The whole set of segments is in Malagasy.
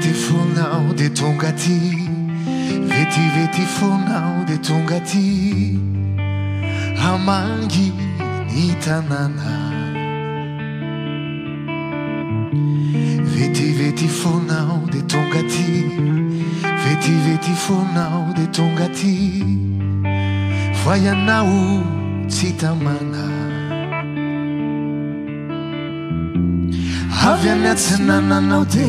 Vetivety fonao de tonga ty, vetivety fonao de tonga ty, hamangy ny tanàna. Vetivety fonao de tonga ty, vetivety fonao de tonga ty, voayanao tsy tamana. Avy any atsinananao de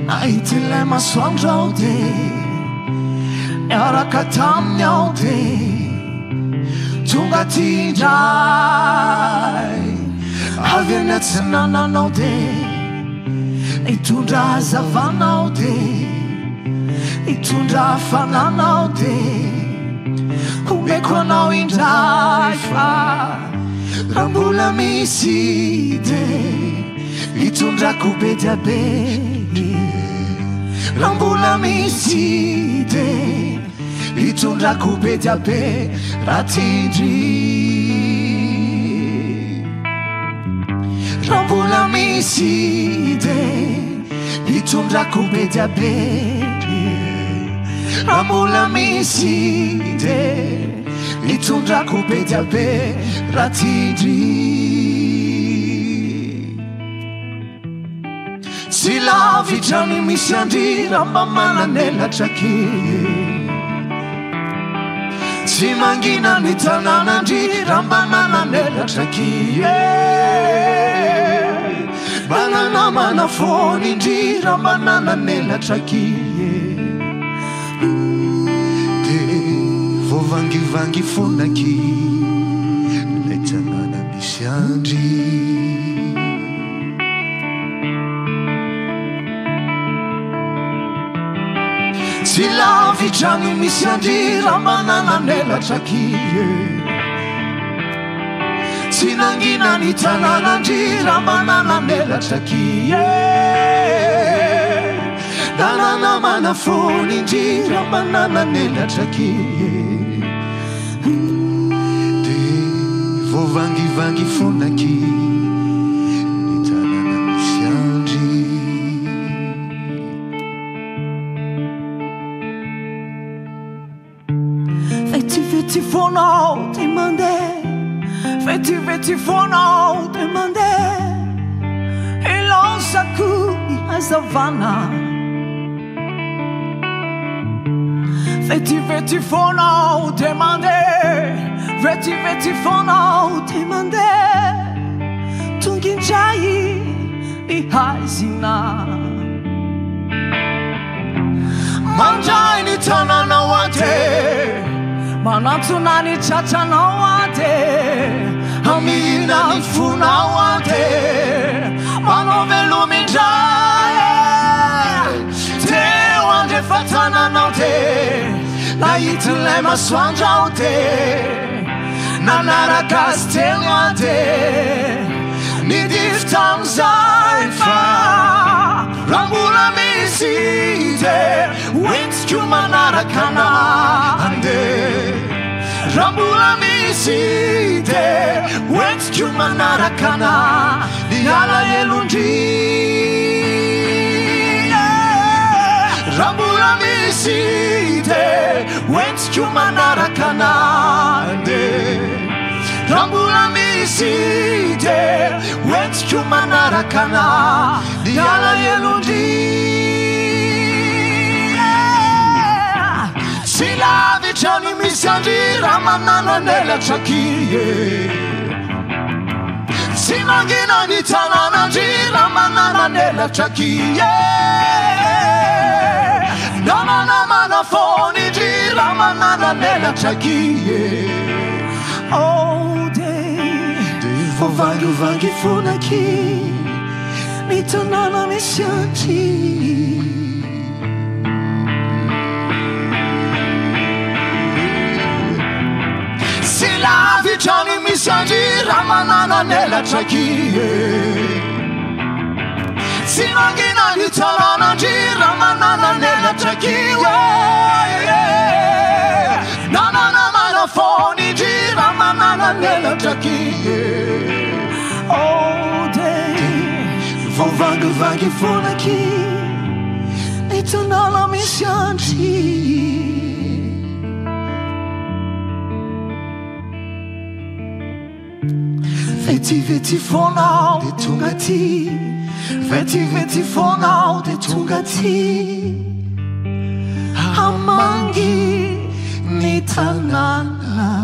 nahity ilay masoandro aho de niaraka taminy aho de tonga ty indray. Avy any atsinananao de nitondra hazavanao de nitondra hafananao de homeko anao indray fa raha mbola misy de hitondrako be dia be. Raha mbola misy de hitondrako be dia be raha tindry. Raha mbola misy de hitondrako be dia be. Raha mbola misy de hitondrako be dia be raha tindry. Tsy lavitra ny misy andrira mba mananelatra kely, tsy mangina ny tanànandrira mba mananelatra kely, manana manafony indrira mba nananelatra kely. De voavangivangy fonaky lay tanàna misy andry. Tsy lavitra ny misy andrira mba nananelatra kely, tsy nangina ny tanànandrira mba nananelatra kely, nanana manafony indrira mba nananelatra kely. De voavangivangy fonaky ny tanàna misy andry. Vetivety fonao de mandeha, vetivety fonao de mandeha, ilaosako ny hazavana. Vetivety fonao de mandeha, vetivety fonao de mandeha, tonga indray ny haizina. Mandray ny tanànao ate, manantona ny tratranao ate, hamina ny fonao ate, manao velomy indray. Teo andrefa tanànao te, nahitin'ilay masoandro aho te, nanaraka azy telo ate, nidify tam'izay fa raha mbola misy de hoentiko manaraka anahy andeha. Raha mbola misy de hoentiko manaraka anahy ny alahelo-ndry. Raha mbola misy de hoentiko manaraka anahy andeha. Raha mbola misy de hoentiko manaraka anahy ny alahelo-ndry. Tsy lavitra ny misy andrira manananelatra kely, tsy mangina ny tanànandrira manananelatra kely, nanana manafony indrira manananelatra kely. Oh de voavangivangy fonaky ny tanàna misy andry. Tsy lavitra ny misy andrira manananelatra kely, tsy mangina ny tanànandrira manananelatra kely, nanana manafony indrira manananelatra kely. Oh de voavangivangy fonaky hitonala misy andry vetivety fonao de tonga ty vetivety fonao de tonga ty hamangy ny tanàna